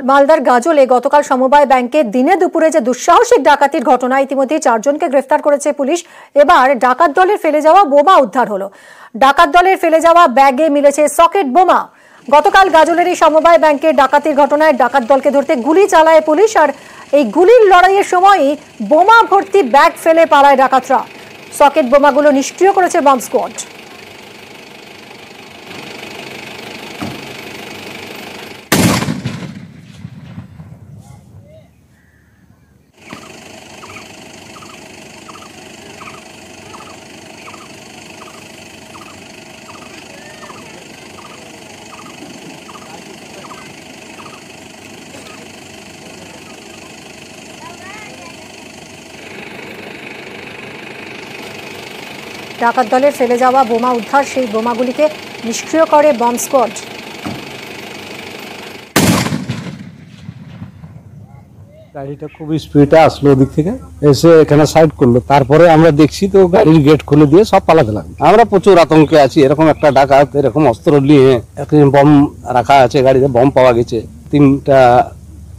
মালদার গাজলে গতকাল সমবায় ব্যাংকে দিনে দুপুরে যে দুঃসাহসিক ডাকাতির ঘটনা, ইতিমধ্যে 4 জনকে গ্রেফতার করেছে পুলিশ। এবার ডাকাত দলের ফেলে যাওয়া বোমা উদ্ধার হলো। ডাকাত দলের ফেলে যাওয়া ব্যাগে মিলেছে সকেট বোমা। গতকাল গাজলের এই সমবায় ব্যাংকের ডাকাতির ঘটনায় ডাকাত দলকে ধরতে গুলি চালায় পুলিশ, আর এই গুলির লড়াইয়ের সময়ই বোমা ভর্তি ব্যাগ ফেলে পালায় ডাকাতরা। সকেট বোমাগুলো নিষ্ক্রিয় করেছে বম্ব স্কোয়াড। ডাকাত দলের ফেলে যাওয়া বোমা উদ্ধার, সেই বোমাগুলিকে নিষ্ক্রিয় করে বম্ব স্কোয়াড। গাড়িটা খুব স্পিডে আসলো ওদিক থেকে, এসে এখানে সাইড করলো। তারপরে আমরা দেখছি তো গাড়ির গেট খুলে দিয়ে সব পালাতে লাগলো। আমরা প্রচুর আতঙ্কে আছি। এরকম একটা ডাকাত এরকম অস্ত্র নিয়ে, বম রাখা আছে গাড়িতে, বম পাওয়া গেছে, 3টা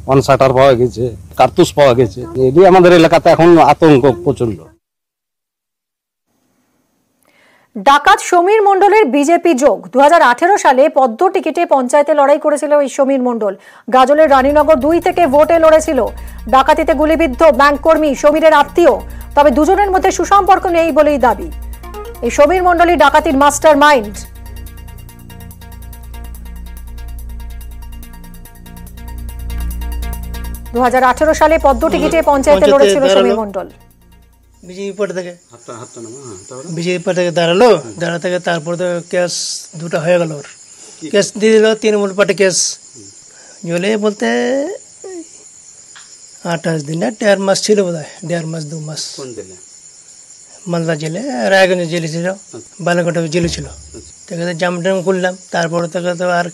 ওয়ান শাটার পাওয়া গেছে, কার্তুস পাওয়া গেছে। এটি আমাদের এলাকাতে এখন আতঙ্ক প্রচন্ড। ডাকাত সমীর মণ্ডলের বিজেপি যোগ। 2018 সালে পদ্ম টিকিটে পঞ্চায়েতে লড়াই করেছিল এই সমীর মণ্ডল। গাজলের রানীনগর 2 থেকে ভোটে লড়েছিল। ডাকাতিতে গুলিবিদ্ধ ব্যাংক কর্মী সমীরের আত্মীয়, তবে দুজনের মধ্যে সুসম্পর্ক নেই বলেই দাবি। এই সমীর মণ্ডলই ডাকাতির মাস্টার মাইন্ড। 2018 সালে পদ্ম টিকিটে পঞ্চায়েতে লড়েছিল সমীর মণ্ডল। বিজেপি পার্টি থেকে দাঁড়ালো, থেকে তারপর তো কেস 2টা হয়ে গেল। ওর কেস দিয়ে দিল, তৃণমূল পার্টি কেস। জলে বলতে 28 দিন না 1.5 মাস ছিল বোধ হয়, 1.5 মাস 2 মাস। মালদা জেলে, রায়গঞ্জ জেলে ছিল, বালাঘাটে জেলে ছিল। ঠিক আছে, জাম টাম করলাম। তারপরে থেকে তো আর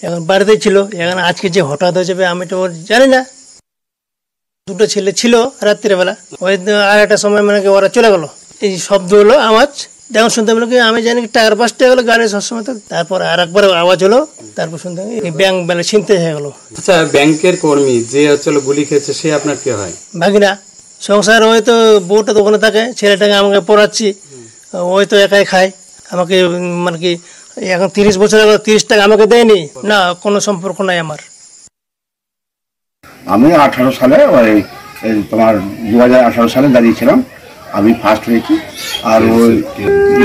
এখন বাড়িতে ছিল। এখন আজকে যে হঠাৎ হয়ে যাবে আমি তো জানি না। 2টো ছেলে ছিল রাত্রিবেলা, ওই আর একটা সময় মানে কি ওরা চলে গেল। এই শব্দ হলো, আওয়াজ যখন শুনতে পেলো কি আমি জানি টায়ার বাস্ট হয়ে গেলো গাড়ি সবসময়। তারপর আর একবার আওয়াজ হলো, তারপর শুনতে ব্যাংক বেলা ছিনতে হয়ে গেলো। আচ্ছা, ব্যাংকের কর্মী যে হচ্ছিল গুলি খেয়েছে, সে আপনার কি হয়? ভাগিনা। সংসার ওই তো বউটা তো ওখানে থাকে, ছেলেটাকে আমাকে পড়াচ্ছি, ওই তো একাই খায়। আমাকে মানে কি এখন 30 বছর 30 টাকা আমাকে দেয়নি না, কোনো সম্পর্ক নাই আমার। আমি 18 সালে তোমার 2018 সালে দাঁড়িয়েছিলাম, আমি ফার্স্ট হয়েছি। আর ওই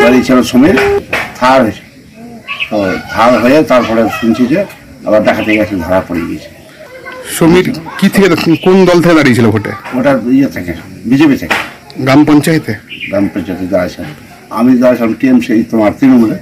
দাঁড়িয়েছিল সমীর, থার্ড হয়েছে। তো থার্ড হয়ে তারপরে শুনছি যে আবার ডাকাতে গেছে, ধরা পড়ে গিয়েছে। সমীর কি থেকে, কোন দল থেকে দাঁড়িয়েছিল ভোটে? ওটা ইয়ে থেকে, বিজেপি থেকে। গ্রাম পঞ্চায়েতে দাঁড়িয়েছিলাম। আমি দাঁড়িয়েছিলাম টিএমসি, তোমার তৃণমূলে।